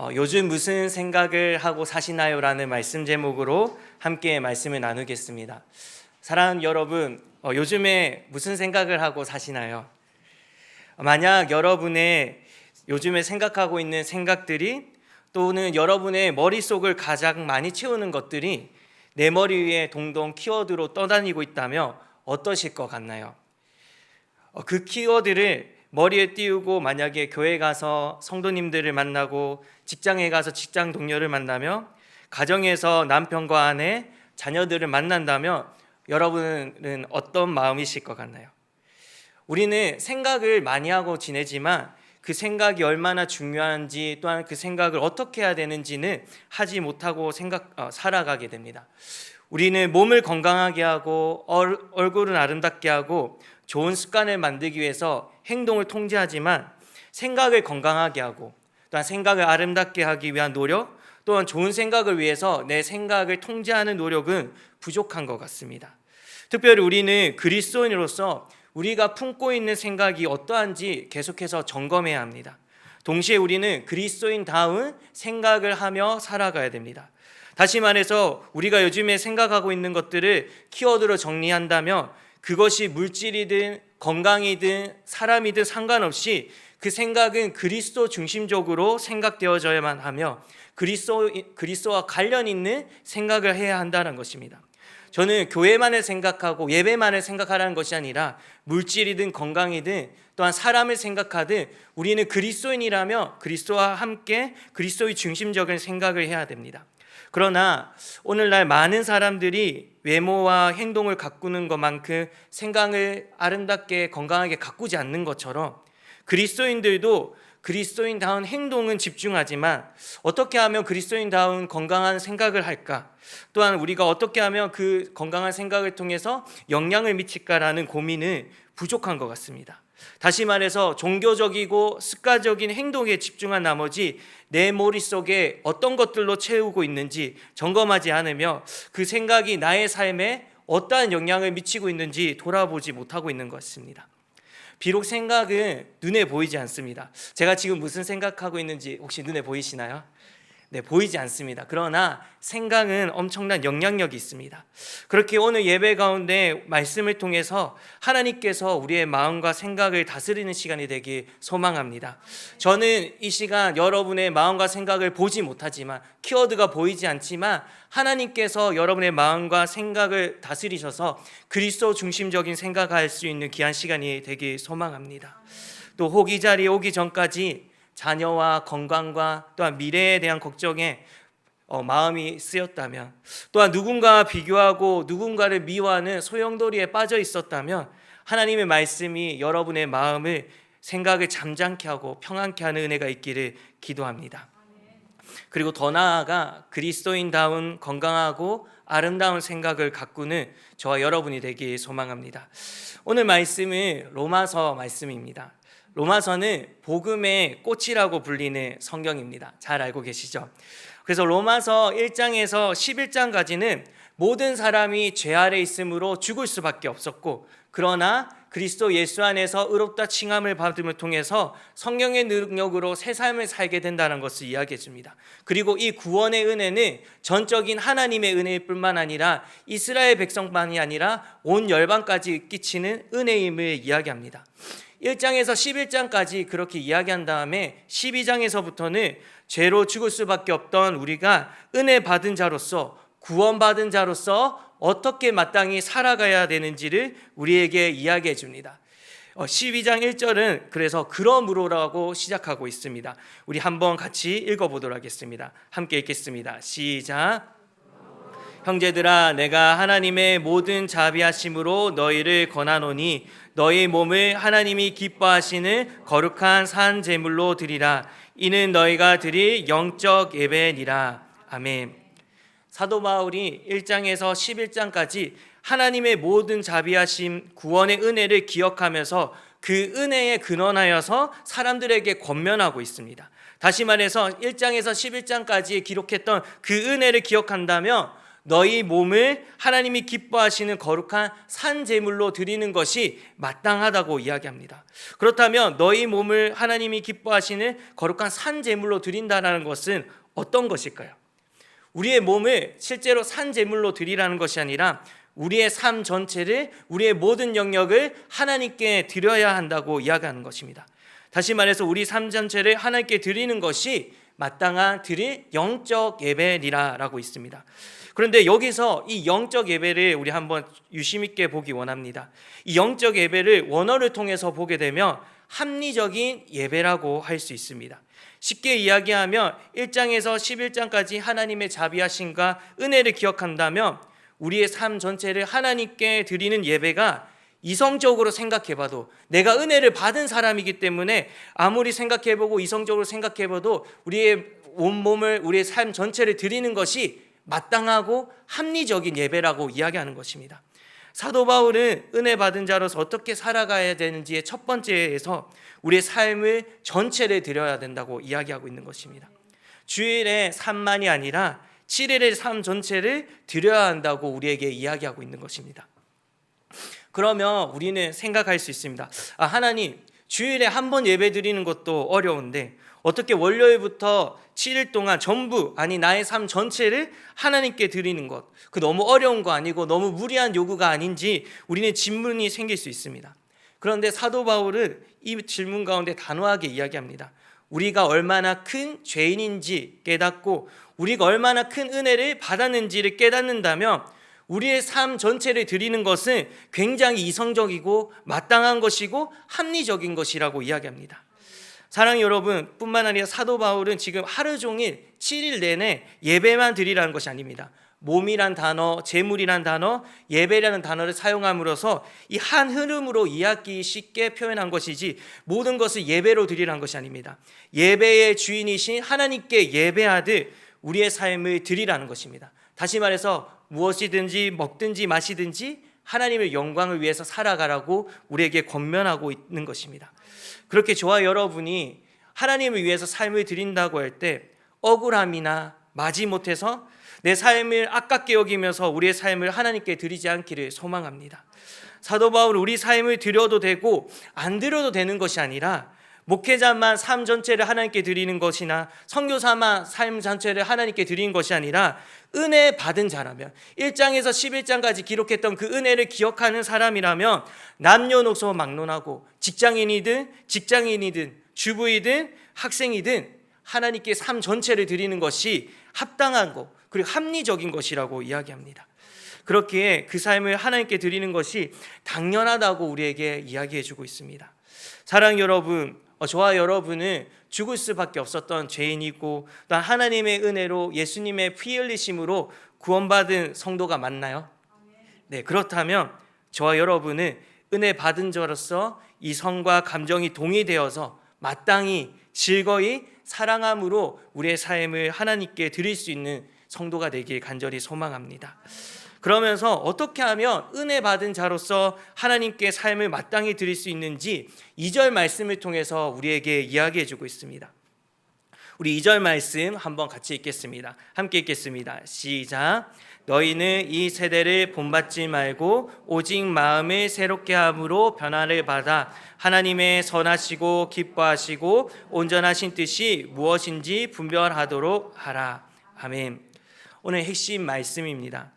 요즘 무슨 생각을 하고 사시나요? 라는 말씀 제목으로 함께 말씀을 나누겠습니다. 사랑하는 여러분, 요즘에 무슨 생각을 하고 사시나요? 만약 여러분의 요즘에 생각하고 있는 생각들이 또는 여러분의 머릿속을 가장 많이 채우는 것들이 내 머리 위에 동동 키워드로 떠다니고 있다면 어떠실 것 같나요? 그 키워드를 머리에 띄우고 만약에 교회 가서 성도님들을 만나고 직장에 가서 직장 동료를 만나며 가정에서 남편과 아내, 자녀들을 만난다면 여러분은 어떤 마음이실 것 같나요? 우리는 생각을 많이 하고 지내지만 그 생각이 얼마나 중요한지 또한 그 생각을 어떻게 해야 되는지는 하지 못하고 살아가게 됩니다. 우리는 몸을 건강하게 하고 얼굴은 아름답게 하고 좋은 습관을 만들기 위해서 행동을 통제하지만 생각을 건강하게 하고 또한 생각을 아름답게 하기 위한 노력 또한 좋은 생각을 위해서 내 생각을 통제하는 노력은 부족한 것 같습니다. 특별히 우리는 그리스도인으로서 우리가 품고 있는 생각이 어떠한지 계속해서 점검해야 합니다. 동시에 우리는 그리스도인다운 생각을 하며 살아가야 됩니다. 다시 말해서 우리가 요즘에 생각하고 있는 것들을 키워드로 정리한다면 그것이 물질이든 건강이든 사람이든 상관없이 그 생각은 그리스도 중심적으로 생각되어져야만 하며 그리스도와 관련 있는 생각을 해야 한다는 것입니다. 저는 교회만을 생각하고 예배만을 생각하라는 것이 아니라 물질이든 건강이든 또한 사람을 생각하든 우리는 그리스도인이라며 그리스도와 함께 그리스도의 중심적인 생각을 해야 됩니다. 그러나 오늘날 많은 사람들이 외모와 행동을 가꾸는 것만큼 생각을 아름답게 건강하게 가꾸지 않는 것처럼 그리스도인들도 그리스도인다운 행동은 집중하지만 어떻게 하면 그리스도인다운 건강한 생각을 할까? 또한 우리가 어떻게 하면 그 건강한 생각을 통해서 영향을 미칠까라는 고민은 부족한 것 같습니다. 다시 말해서 종교적이고 습관적인 행동에 집중한 나머지 내 머릿속에 어떤 것들로 채우고 있는지 점검하지 않으며 그 생각이 나의 삶에 어떠한 영향을 미치고 있는지 돌아보지 못하고 있는 것 같습니다. 비록 생각은 눈에 보이지 않습니다. 제가 지금 무슨 생각하고 있는지 혹시 눈에 보이시나요? 네, 보이지 않습니다. 그러나 생각은 엄청난 영향력이 있습니다. 그렇게 오늘 예배 가운데 말씀을 통해서 하나님께서 우리의 마음과 생각을 다스리는 시간이 되길 소망합니다. 저는 이 시간 여러분의 마음과 생각을 보지 못하지만 키워드가 보이지 않지만 하나님께서 여러분의 마음과 생각을 다스리셔서 그리스도 중심적인 생각할 수 있는 귀한 시간이 되길 소망합니다. 또 혹 이 자리에 오기 전까지 자녀와 건강과 또한 미래에 대한 걱정에 마음이 쓰였다면 또한 누군가와 비교하고 누군가를 미워하는 소용돌이에 빠져 있었다면 하나님의 말씀이 여러분의 마음을 생각을 잠잠케 하고 평안케 하는 은혜가 있기를 기도합니다. 그리고 더 나아가 그리스도인다운 건강하고 아름다운 생각을 가꾸는 저와 여러분이 되길 소망합니다. 오늘 말씀은 로마서 말씀입니다. 로마서는 복음의 꽃이라고 불리는 성경입니다. 잘 알고 계시죠? 그래서 로마서 1장에서 11장까지는 모든 사람이 죄 아래 있으므로 죽을 수밖에 없었고 그러나 그리스도 예수 안에서 의롭다 칭함을 받음을 통해서 성령의 능력으로 새 삶을 살게 된다는 것을 이야기해 줍니다. 그리고 이 구원의 은혜는 전적인 하나님의 은혜일 뿐만 아니라 이스라엘 백성만이 아니라 온 열방까지 끼치는 은혜임을 이야기합니다. 1장에서 11장까지 그렇게 이야기한 다음에 12장에서부터는 죄로 죽을 수밖에 없던 우리가 은혜 받은 자로서 구원받은 자로서 어떻게 마땅히 살아가야 되는지를 우리에게 이야기해 줍니다. 12장 1절은 그래서 그러므로라고 시작하고 있습니다. 우리 한번 같이 읽어보도록 하겠습니다. 함께 읽겠습니다. 시작. 형제들아 내가 하나님의 모든 자비하심으로 너희를 권하노니 너희 몸을 하나님이 기뻐하시는 거룩한 산 제물로 드리라. 이는 너희가 드릴 영적 예배니라. 아멘. 사도 바울이 1장에서 11장까지 하나님의 모든 자비하심 구원의 은혜를 기억하면서 그 은혜에 근원하여서 사람들에게 권면하고 있습니다. 다시 말해서 1장에서 11장까지 기록했던 그 은혜를 기억한다면 너희 몸을 하나님이 기뻐하시는 거룩한 산 제물로 드리는 것이 마땅하다고 이야기합니다. 그렇다면 너희 몸을 하나님이 기뻐하시는 거룩한 산 제물로 드린다는 것은 어떤 것일까요? 우리의 몸을 실제로 산 제물로 드리라는 것이 아니라 우리의 삶 전체를, 우리의 모든 영역을 하나님께 드려야 한다고 이야기하는 것입니다. 다시 말해서 우리 삶 전체를 하나님께 드리는 것이 마땅한 드릴 영적 예배니라라고 있습니다. 그런데 여기서 이 영적 예배를 우리 한번 유심 있게 보기 원합니다. 이 영적 예배를 원어를 통해서 보게 되면 합리적인 예배라고 할 수 있습니다. 쉽게 이야기하면 1장에서 11장까지 하나님의 자비하심과 은혜를 기억한다면 우리의 삶 전체를 하나님께 드리는 예배가 이성적으로 생각해봐도, 내가 은혜를 받은 사람이기 때문에 아무리 생각해보고 이성적으로 생각해봐도 우리의 온몸을, 우리의 삶 전체를 드리는 것이 마땅하고 합리적인 예배라고 이야기하는 것입니다. 사도 바울은 은혜 받은 자로서 어떻게 살아가야 되는지의 첫 번째에서 우리의 삶을 전체를 드려야 된다고 이야기하고 있는 것입니다. 주일의 삶만이 아니라 7일의 삶 전체를 드려야 한다고 우리에게 이야기하고 있는 것입니다. 그러면 우리는 생각할 수 있습니다. 하나님, 주일에 한 번 예배 드리는 것도 어려운데 어떻게 월요일부터 7일 동안 전부, 아니 나의 삶 전체를 하나님께 드리는 것, 그 너무 어려운 거 아니고 너무 무리한 요구가 아닌지 우리는 질문이 생길 수 있습니다. 그런데 사도 바울은 이 질문 가운데 단호하게 이야기합니다. 우리가 얼마나 큰 죄인인지 깨닫고 우리가 얼마나 큰 은혜를 받았는지를 깨닫는다면 우리의 삶 전체를 드리는 것은 굉장히 이성적이고 마땅한 것이고 합리적인 것이라고 이야기합니다. 사랑하는 여러분, 뿐만 아니라 사도 바울은 지금 하루 종일 7일 내내 예배만 드리라는 것이 아닙니다. 몸이란 단어, 재물이란 단어, 예배라는 단어를 사용함으로써 이 한 흐름으로 이해하기 쉽게 표현한 것이지 모든 것을 예배로 드리라는 것이 아닙니다. 예배의 주인이신 하나님께 예배하듯 우리의 삶을 드리라는 것입니다. 다시 말해서 무엇이든지 먹든지 마시든지 하나님의 영광을 위해서 살아가라고 우리에게 권면하고 있는 것입니다. 그렇게 저와 여러분이 하나님을 위해서 삶을 드린다고 할 때 억울함이나 마지못해서 내 삶을 아깝게 여기면서 우리의 삶을 하나님께 드리지 않기를 소망합니다. 사도 바울은 우리 삶을 드려도 되고 안 드려도 되는 것이 아니라 목회자만 삶 전체를 하나님께 드리는 것이나 선교사만 삶 전체를 하나님께 드리는 것이 아니라 은혜 받은 자라면, 1장에서 11장까지 기록했던 그 은혜를 기억하는 사람이라면 남녀노소 막론하고 직장인이든 주부이든 학생이든 하나님께 삶 전체를 드리는 것이 합당한 것, 그리고 합리적인 것이라고 이야기합니다. 그렇기에 그 삶을 하나님께 드리는 것이 당연하다고 우리에게 이야기해 주고 있습니다. 사랑하는 여러분, 저와 여러분은 죽을 수밖에 없었던 죄인이고 또 하나님의 은혜로 예수님의 피 흘리심으로 구원받은 성도가 맞나요? 네, 그렇다면 저와 여러분은 은혜 받은 자로서 이성과 감정이 동의되어서 마땅히 즐거이 사랑함으로 우리의 삶을 하나님께 드릴 수 있는 성도가 되길 간절히 소망합니다. 그러면서 어떻게 하면 은혜 받은 자로서 하나님께 삶을 마땅히 드릴 수 있는지 2절 말씀을 통해서 우리에게 이야기해 주고 있습니다. 우리 2절 말씀 한번 같이 읽겠습니다. 함께 읽겠습니다. 시작. 너희는 이 세대를 본받지 말고 오직 마음을 새롭게 함으로 변화를 받아 하나님의 선하시고 기뻐하시고 온전하신 뜻이 무엇인지 분별하도록 하라. 아멘. 오늘 핵심 말씀입니다.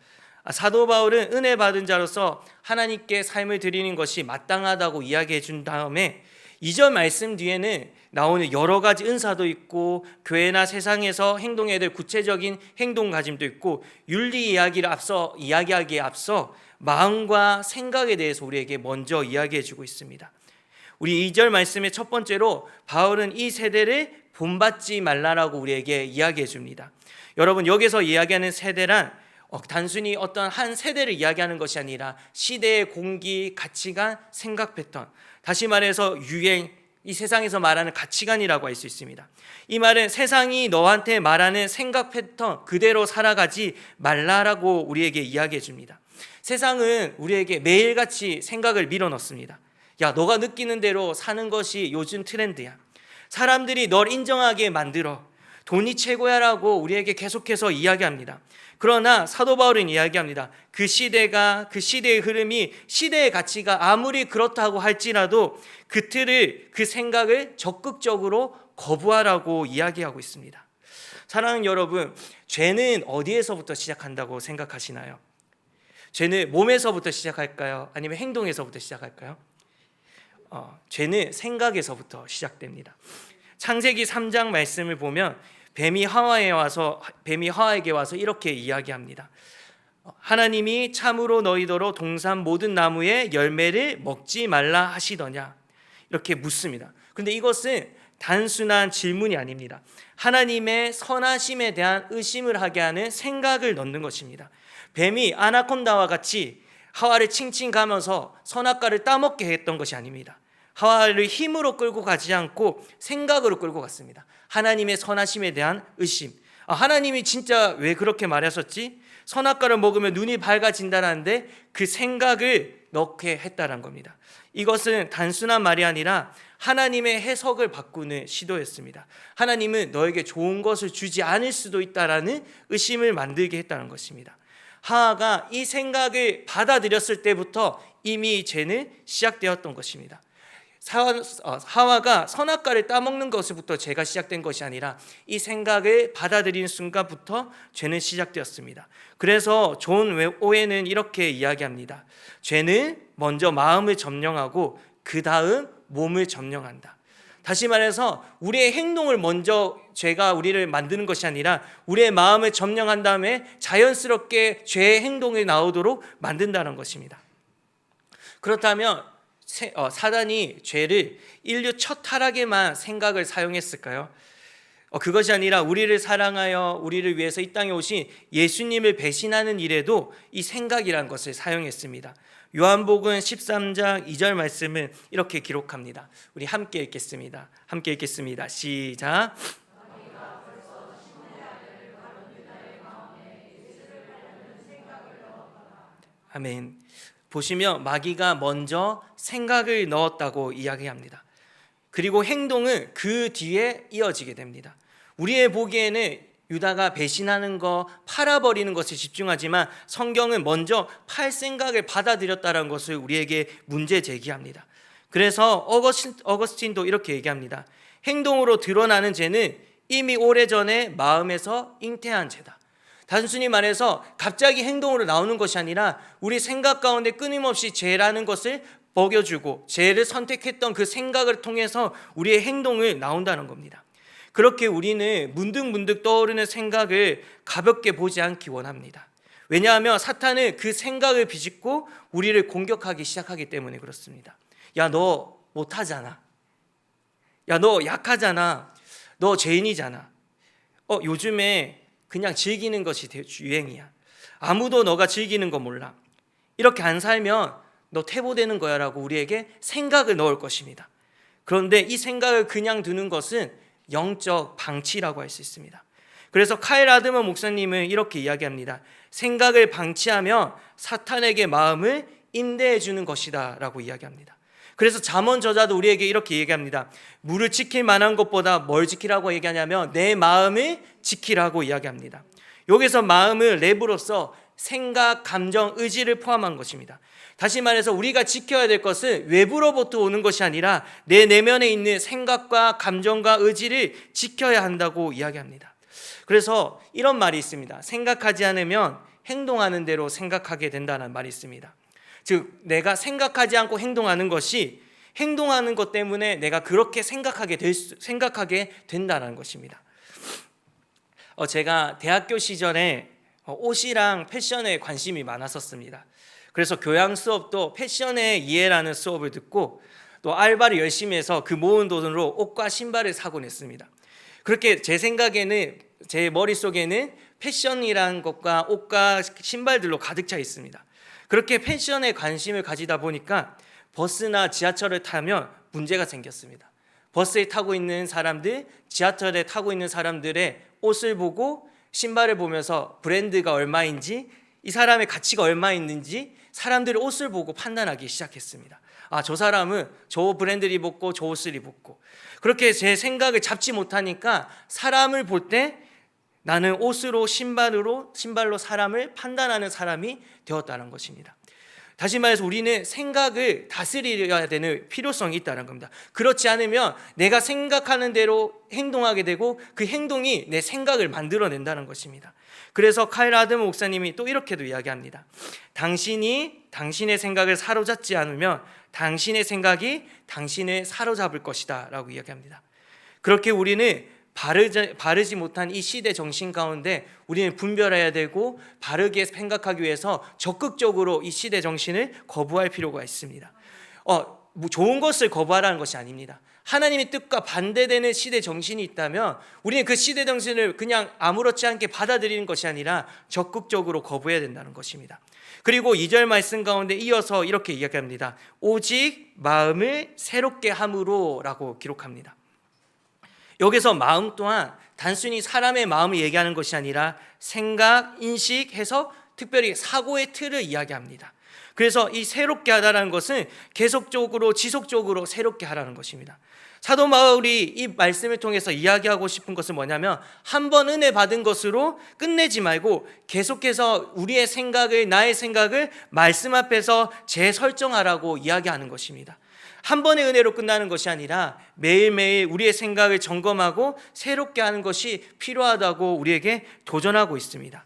사도 바울은 은혜 받은 자로서 하나님께 삶을 드리는 것이 마땅하다고 이야기해 준 다음에 2절 말씀 뒤에는 나오는 여러 가지 은사도 있고 교회나 세상에서 행동해야 될 구체적인 행동가짐도 있고 윤리 이야기하기에 앞서 마음과 생각에 대해서 우리에게 먼저 이야기해 주고 있습니다. 우리 2절 말씀의 첫 번째로 바울은 이 세대를 본받지 말라라고 우리에게 이야기해 줍니다. 여러분, 여기서 이야기하는 세대란 단순히 어떤 한 세대를 이야기하는 것이 아니라 시대의 공기, 가치관, 생각 패턴, 다시 말해서 유행, 이 세상에서 말하는 가치관이라고 할 수 있습니다. 이 말은 세상이 너한테 말하는 생각 패턴 그대로 살아가지 말라라고 우리에게 이야기해 줍니다. 세상은 우리에게 매일같이 생각을 밀어넣습니다. 야, 너가 느끼는 대로 사는 것이 요즘 트렌드야. 사람들이 널 인정하게 만들어. 돈이 최고야라고 우리에게 계속해서 이야기합니다. 그러나 사도 바울은 이야기합니다. 그 시대가, 그 시대의 흐름이, 시대의 가치가 아무리 그렇다고 할지라도 그 틀을, 그 생각을 적극적으로 거부하라고 이야기하고 있습니다. 사랑하는 여러분, 죄는 어디에서부터 시작한다고 생각하시나요? 죄는 몸에서부터 시작할까요? 아니면 행동에서부터 시작할까요? 죄는 생각에서부터 시작됩니다. 창세기 3장 말씀을 보면 뱀이 하와에게 와서 이렇게 이야기합니다. 하나님이 참으로 너희더러 동산 모든 나무의 열매를 먹지 말라 하시더냐? 이렇게 묻습니다. 그런데 이것은 단순한 질문이 아닙니다. 하나님의 선하심에 대한 의심을 하게 하는 생각을 넣는 것입니다. 뱀이 아나콘다와 같이 하와를 칭칭 가면서 선악과를 따먹게 했던 것이 아닙니다. 하와를 힘으로 끌고 가지 않고 생각으로 끌고 갔습니다. 하나님의 선하심에 대한 의심. 하나님이 진짜 왜 그렇게 말하셨지? 선악과를 먹으면 눈이 밝아진다는데 그 생각을 넣게 했다는 겁니다. 이것은 단순한 말이 아니라 하나님의 해석을 바꾸는 시도였습니다. 하나님은 너에게 좋은 것을 주지 않을 수도 있다라는 의심을 만들게 했다는 것입니다. 하와가 이 생각을 받아들였을 때부터 이미 죄는 시작되었던 것입니다. 하와가 선악과를 따먹는 것부터 죄가 시작된 것이 아니라 이 생각을 받아들이는 순간부터 죄는 시작되었습니다. 그래서 존 오웬은 이렇게 이야기합니다. 죄는 먼저 마음을 점령하고 그 다음 몸을 점령한다. 다시 말해서 우리의 행동을 먼저 죄가 우리를 만드는 것이 아니라 우리의 마음을 점령한 다음에 자연스럽게 죄의 행동이 나오도록 만든다는 것입니다. 그렇다면 사단이 죄를 인류 첫 타락에만 생각을 사용했을까요? 그것이 아니라 우리를 사랑하여 우리를 위해서 이 땅에 오신 예수님을 배신하는 일에도 이 생각이라는 것을 사용했습니다. 요한복음 13장 2절 말씀은 이렇게 기록합니다. 우리 함께 읽겠습니다. 함께 읽겠습니다. 시작. 아멘. 보시면 마귀가 먼저 생각을 넣었다고 이야기합니다. 그리고 행동은 그 뒤에 이어지게 됩니다. 우리의 보기에는 유다가 배신하는 거, 팔아버리는 것에 집중하지만 성경은 먼저 팔 생각을 받아들였다는 것을 우리에게 문제 제기합니다. 그래서 어거스틴도 이렇게 얘기합니다. 행동으로 드러나는 죄는 이미 오래전에 마음에서 잉태한 죄다. 단순히 말해서 갑자기 행동으로 나오는 것이 아니라 우리 생각 가운데 끊임없이 죄라는 것을 먹여주고 죄를 선택했던 그 생각을 통해서 우리의 행동을 나온다는 겁니다. 그렇게 우리는 문득문득 떠오르는 생각을 가볍게 보지 않기 원합니다. 왜냐하면 사탄은 그 생각을 비집고 우리를 공격하기 시작하기 때문에 그렇습니다. 야, 너 못하잖아. 야, 너 약하잖아. 너 죄인이잖아. 요즘에 그냥 즐기는 것이 유행이야. 아무도 너가 즐기는 거 몰라. 이렇게 안 살면 너 퇴보되는 거야 라고 우리에게 생각을 넣을 것입니다. 그런데 이 생각을 그냥 두는 것은 영적 방치라고 할 수 있습니다. 그래서 카일 아드먼 목사님은 이렇게 이야기합니다. 생각을 방치하면 사탄에게 마음을 임대해 주는 것이다 라고 이야기합니다. 그래서 잠언 저자도 우리에게 이렇게 얘기합니다. 물을 지킬 만한 것보다 뭘 지키라고 얘기하냐면 내 마음을 지키라고 이야기합니다. 여기서 마음을 랩으로서 생각, 감정, 의지를 포함한 것입니다. 다시 말해서 우리가 지켜야 될 것은 외부로부터 오는 것이 아니라 내 내면에 있는 생각과 감정과 의지를 지켜야 한다고 이야기합니다. 그래서 이런 말이 있습니다. 생각하지 않으면 행동하는 대로 생각하게 된다는 말이 있습니다. 즉 내가 생각하지 않고 행동하는 것이 행동하는 것 때문에 내가 그렇게 생각하게 된다는 것입니다. 제가 대학교 시절에 옷이랑 패션에 관심이 많았었습니다. 그래서 교양 수업도 패션의 이해라는 수업을 듣고 또 알바를 열심히 해서 그 모은 돈으로 옷과 신발을 사곤 했습니다. 그렇게 제 생각에는 제 머릿속에는 패션이라는 것과 옷과 신발들로 가득 차 있습니다. 그렇게 패션에 관심을 가지다 보니까 버스나 지하철을 타면 문제가 생겼습니다. 버스에 타고 있는 사람들, 지하철에 타고 있는 사람들의 옷을 보고 신발을 보면서 브랜드가 얼마인지 이 사람의 가치가 얼마 있는지 사람들의 옷을 보고 판단하기 시작했습니다. 저 사람은 저 브랜드를 입었고 저 옷을 입었고, 그렇게 제 생각을 잡지 못하니까 사람을 볼 때 나는 옷으로 신발로 사람을 판단하는 사람이 되었다는 것입니다. 다시 말해서 우리는 생각을 다스려야 되는 필요성이 있다는 겁니다. 그렇지 않으면 내가 생각하는 대로 행동하게 되고 그 행동이 내 생각을 만들어낸다는 것입니다. 그래서 카일 아드모 목사님이 또 이렇게도 이야기합니다. 당신이 당신의 생각을 사로잡지 않으면 당신의 생각이 당신을 사로잡을 것이다 라고 이야기합니다. 그렇게 우리는 바르지 못한 이 시대 정신 가운데 우리는 분별해야 되고 바르게 생각하기 위해서 적극적으로 이 시대 정신을 거부할 필요가 있습니다. 좋은 것을 거부하라는 것이 아닙니다. 하나님의 뜻과 반대되는 시대 정신이 있다면 우리는 그 시대 정신을 그냥 아무렇지 않게 받아들이는 것이 아니라 적극적으로 거부해야 된다는 것입니다. 그리고 2절 말씀 가운데 이어서 이렇게 이야기합니다. 오직 마음을 새롭게 함으로 라고 기록합니다. 여기서 마음 또한 단순히 사람의 마음을 얘기하는 것이 아니라 생각, 인식 해서 특별히 사고의 틀을 이야기합니다. 그래서 이 새롭게 하다라는 것은 계속적으로 지속적으로 새롭게 하라는 것입니다. 사도 바울이 이 말씀을 통해서 이야기하고 싶은 것은 뭐냐면 한 번 은혜 받은 것으로 끝내지 말고 계속해서 우리의 생각을, 나의 생각을 말씀 앞에서 재설정하라고 이야기하는 것입니다. 한 번의 은혜로 끝나는 것이 아니라 매일매일 우리의 생각을 점검하고 새롭게 하는 것이 필요하다고 우리에게 도전하고 있습니다.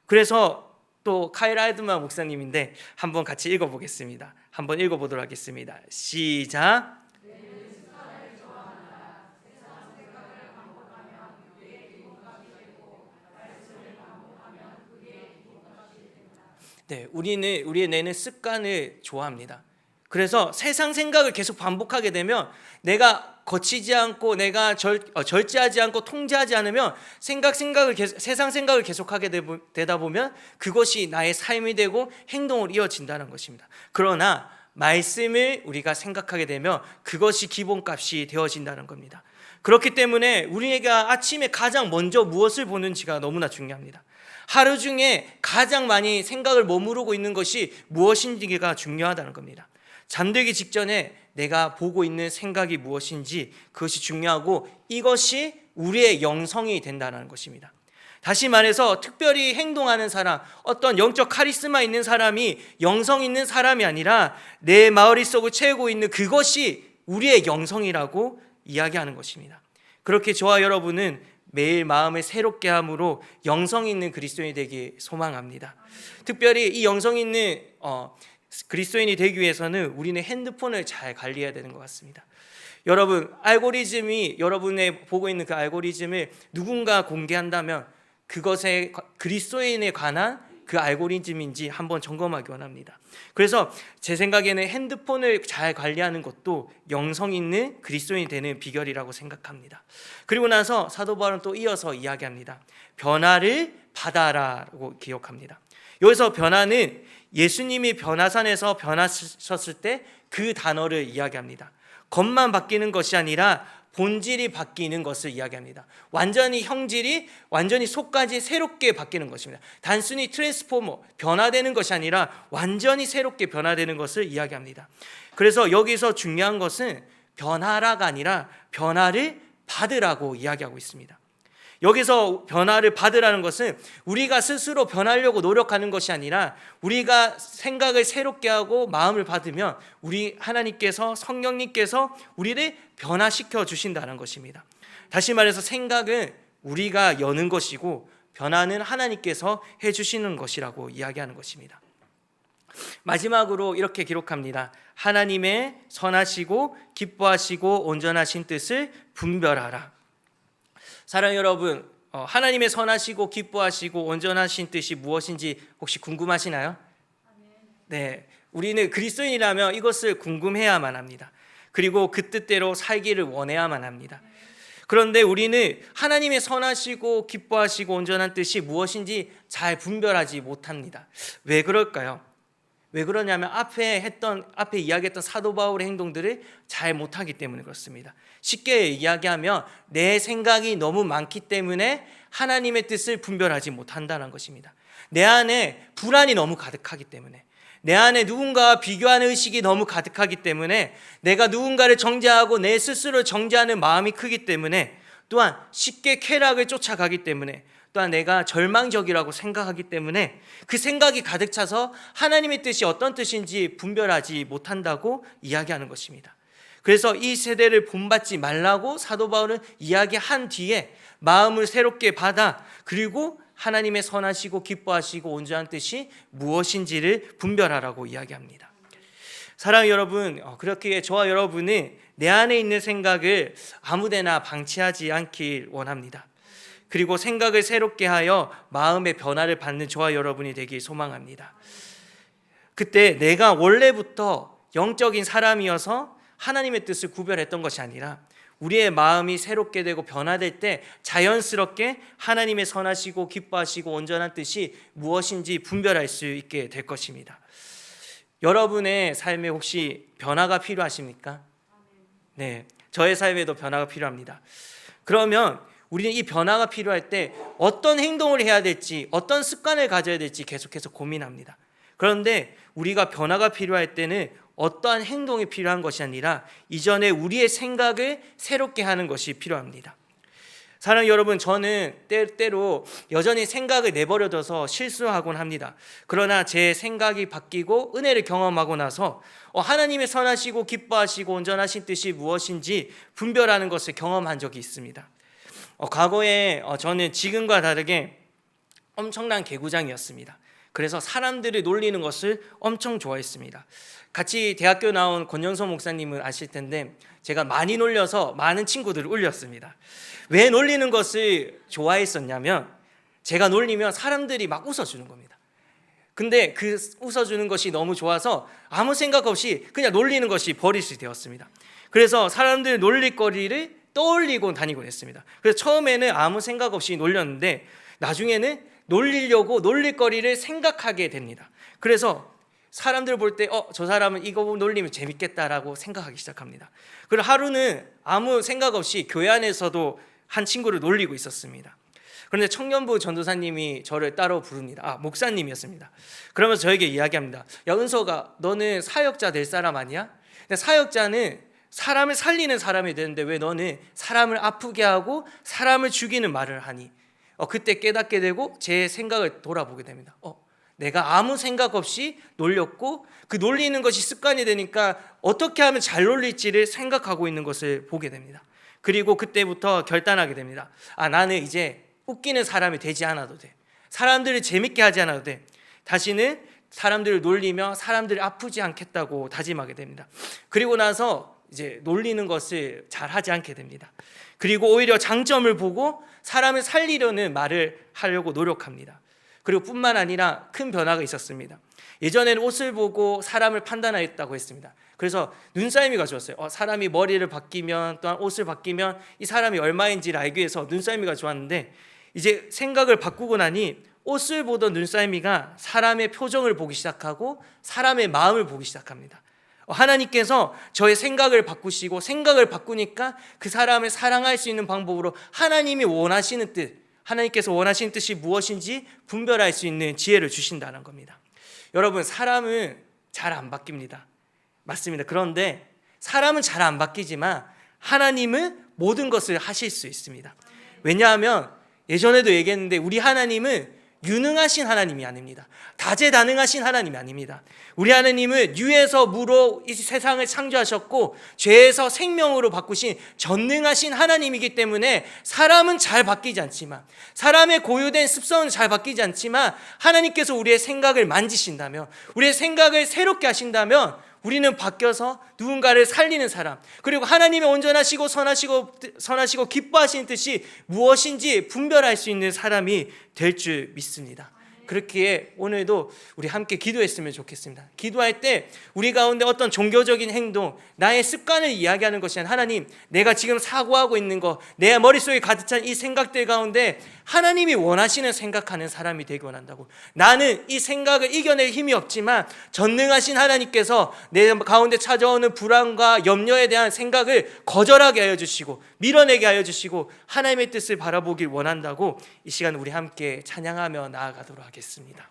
그래서 또 카일 아드모 목사님인데 한번 같이 읽어보겠습니다. 한번 읽어보도록 하겠습니다. 시작. 네, 우리는 우리의 뇌는 습관을 좋아합니다. 그래서 세상 생각을 계속 반복하게 되면 내가 거치지 않고 내가 절제하지 않고 통제하지 않으면 세상 생각을 계속하게 되다 보면 그것이 나의 삶이 되고 행동으로 이어진다는 것입니다. 그러나 말씀을 우리가 생각하게 되면 그것이 기본값이 되어진다는 겁니다. 그렇기 때문에 우리가 아침에 가장 먼저 무엇을 보는지가 너무나 중요합니다. 하루 중에 가장 많이 생각을 머무르고 있는 것이 무엇인지가 중요하다는 겁니다. 잠들기 직전에 내가 보고 있는 생각이 무엇인지 그것이 중요하고 이것이 우리의 영성이 된다는 것입니다. 다시 말해서 특별히 행동하는 사람, 어떤 영적 카리스마 있는 사람이 영성 있는 사람이 아니라 내 머릿속을 채우고 있는 그것이 우리의 영성이라고 이야기하는 것입니다. 그렇게 저와 여러분은 매일 마음을 새롭게 함으로 영성 있는 그리스도인이 되기 소망합니다. 특별히 이 영성 있는 그리스도인이 되기 위해서는 우리는 핸드폰을 잘 관리해야 되는 것 같습니다. 여러분, 알고리즘이 여러분의 보고 있는 그 알고리즘을 누군가 공개한다면 그것에 그리스도인에 관한 그 알고리즘인지 한번 점검하기 원합니다. 그래서 제 생각에는 핸드폰을 잘 관리하는 것도 영성 있는 그리스도인이 되는 비결이라고 생각합니다. 그리고 나서 사도 바울은 또 이어서 이야기합니다. 변화를 받아라라고 기록합니다. 여기서 변화는 예수님이 변화산에서 변하셨을 때 그 단어를 이야기합니다. 겉만 바뀌는 것이 아니라 본질이 바뀌는 것을 이야기합니다. 완전히 형질이 완전히 속까지 새롭게 바뀌는 것입니다. 단순히 트랜스포머, 변화되는 것이 아니라 완전히 새롭게 변화되는 것을 이야기합니다. 그래서 여기서 중요한 것은 변화라가 아니라 변화를 받으라고 이야기하고 있습니다. 여기서 변화를 받으라는 것은 우리가 스스로 변하려고 노력하는 것이 아니라 우리가 생각을 새롭게 하고 마음을 받으면 우리 하나님께서, 성령님께서 우리를 변화시켜 주신다는 것입니다. 다시 말해서 생각은 우리가 여는 것이고 변화는 하나님께서 해주시는 것이라고 이야기하는 것입니다. 마지막으로 이렇게 기록합니다. 하나님의 선하시고 기뻐하시고 온전하신 뜻을 분별하라. 사랑하는 여러분, 하나님의 선하시고 기뻐하시고 온전하신 뜻이 무엇인지 혹시 궁금하시나요? 네, 우리는 그리스도인이라면 이것을 궁금해야만 합니다. 그리고 그 뜻대로 살기를 원해야만 합니다. 그런데 우리는 하나님의 선하시고 기뻐하시고 온전한 뜻이 무엇인지 잘 분별하지 못합니다. 왜 그럴까요? 왜 그러냐면 앞에 이야기했던 사도 바울의 행동들을 잘 못하기 때문에 그렇습니다. 쉽게 이야기하면 내 생각이 너무 많기 때문에 하나님의 뜻을 분별하지 못한다는 것입니다. 내 안에 불안이 너무 가득하기 때문에, 내 안에 누군가와 비교하는 의식이 너무 가득하기 때문에, 내가 누군가를 정죄하고 내 스스로 정죄하는 마음이 크기 때문에, 또한 쉽게 쾌락을 쫓아가기 때문에, 또한 내가 절망적이라고 생각하기 때문에 그 생각이 가득 차서 하나님의 뜻이 어떤 뜻인지 분별하지 못한다고 이야기하는 것입니다. 그래서 이 세대를 본받지 말라고 사도 바울은 이야기한 뒤에 마음을 새롭게 받아, 그리고 하나님의 선하시고 기뻐하시고 온전한 뜻이 무엇인지를 분별하라고 이야기합니다. 사랑하는 여러분, 그렇게 저와 여러분은 내 안에 있는 생각을 아무데나 방치하지 않길 원합니다. 그리고 생각을 새롭게 하여 마음의 변화를 받는 저와 여러분이 되길 소망합니다. 그때 내가 원래부터 영적인 사람이어서 하나님의 뜻을 구별했던 것이 아니라 우리의 마음이 새롭게 되고 변화될 때 자연스럽게 하나님의 선하시고 기뻐하시고 온전한 뜻이 무엇인지 분별할 수 있게 될 것입니다. 여러분의 삶에 혹시 변화가 필요하십니까? 네, 저의 삶에도 변화가 필요합니다. 그러면 우리는 이 변화가 필요할 때 어떤 행동을 해야 될지, 어떤 습관을 가져야 될지 계속해서 고민합니다. 그런데 우리가 변화가 필요할 때는 어떠한 행동이 필요한 것이 아니라 이전에 우리의 생각을 새롭게 하는 것이 필요합니다. 사랑하는 여러분, 저는 때로 여전히 생각을 내버려둬서 실수하곤 합니다. 그러나 제 생각이 바뀌고 은혜를 경험하고 나서 하나님의 선하시고 기뻐하시고 온전하신 뜻이 무엇인지 분별하는 것을 경험한 적이 있습니다. 과거에 저는 지금과 다르게 엄청난 개구장이었습니다. 그래서 사람들을 놀리는 것을 엄청 좋아했습니다. 같이 대학교 나온 권영선 목사님을 아실 텐데 제가 많이 놀려서 많은 친구들을 울렸습니다. 왜 놀리는 것을 좋아했었냐면 제가 놀리면 사람들이 막 웃어주는 겁니다. 근데 그 웃어주는 것이 너무 좋아서 아무 생각 없이 그냥 놀리는 것이 버릇이 되었습니다. 그래서 사람들 놀릴거리를 떠올리고 다니곤 했습니다. 그래서 처음에는 아무 생각 없이 놀렸는데 나중에는 놀리려고 놀릴거리를 생각하게 됩니다. 그래서 사람들 볼 때 저 사람은 이거 놀리면 재밌겠다라고 생각하기 시작합니다. 그리고 하루는 아무 생각 없이 교회 안에서도 한 친구를 놀리고 있었습니다. 그런데 청년부 전도사님이 저를 따로 부릅니다. 목사님이었습니다. 그러면서 저에게 이야기합니다. 야, 은서가 너는 사역자 될 사람 아니야? 사역자는 사람을 살리는 사람이 되는데 왜 너는 사람을 아프게 하고 사람을 죽이는 말을 하니? 그때 깨닫게 되고 제 생각을 돌아보게 됩니다. 내가 아무 생각 없이 놀렸고 그 놀리는 것이 습관이 되니까 어떻게 하면 잘 놀릴지를 생각하고 있는 것을 보게 됩니다. 그리고 그때부터 결단하게 됩니다. 나는 이제 웃기는 사람이 되지 않아도 돼. 사람들을 재밌게 하지 않아도 돼. 다시는 사람들을 놀리며 사람들을 아프지 않겠다고 다짐하게 됩니다. 그리고 나서 이제 놀리는 것을 잘 하지 않게 됩니다. 그리고 오히려 장점을 보고 사람을 살리려는 말을 하려고 노력합니다. 그리고 뿐만 아니라 큰 변화가 있었습니다. 예전에는 옷을 보고 사람을 판단하였다고 했습니다. 그래서 눈썰미가 좋았어요. 사람이 머리를 바뀌면 또한 옷을 바뀌면 이 사람이 얼마인지를 알기 위해서 눈썰미가 좋았는데 이제 생각을 바꾸고 나니 옷을 보던 눈썰미가 사람의 표정을 보기 시작하고 사람의 마음을 보기 시작합니다. 하나님께서 저의 생각을 바꾸시고 생각을 바꾸니까 그 사람을 사랑할 수 있는 방법으로 하나님이 원하시는 뜻, 하나님께서 원하시는 뜻이 무엇인지 분별할 수 있는 지혜를 주신다는 겁니다. 여러분, 사람은 잘 안 바뀝니다. 맞습니다. 그런데 사람은 잘 안 바뀌지만 하나님은 모든 것을 하실 수 있습니다. 왜냐하면 예전에도 얘기했는데 우리 하나님은 유능하신 하나님이 아닙니다. 다재다능하신 하나님이 아닙니다. 우리 하나님은 유에서 무로 이 세상을 창조하셨고 죄에서 생명으로 바꾸신 전능하신 하나님이기 때문에 사람은 잘 바뀌지 않지만, 사람의 고유된 습성은 잘 바뀌지 않지만 하나님께서 우리의 생각을 만지신다면, 우리의 생각을 새롭게 하신다면 우리는 바뀌어서 누군가를 살리는 사람, 그리고 하나님의 온전하시고 선하시고 기뻐하시는 뜻이 무엇인지 분별할 수 있는 사람이 될 줄 믿습니다. 그렇기에 오늘도 우리 함께 기도했으면 좋겠습니다. 기도할 때 우리 가운데 어떤 종교적인 행동, 나의 습관을 이야기하는 것이 아니라 하나님, 내가 지금 사고하고 있는 거, 내 머릿속에 가득 찬 이 생각들 가운데 하나님이 원하시는 생각하는 사람이 되기 원한다고. 나는 이 생각을 이겨낼 힘이 없지만 전능하신 하나님께서 내 가운데 찾아오는 불안과 염려에 대한 생각을 거절하게 하여 주시고 밀어내게 하여 주시고 하나님의 뜻을 바라보길 원한다고 이 시간 우리 함께 찬양하며 나아가도록 하겠습니다.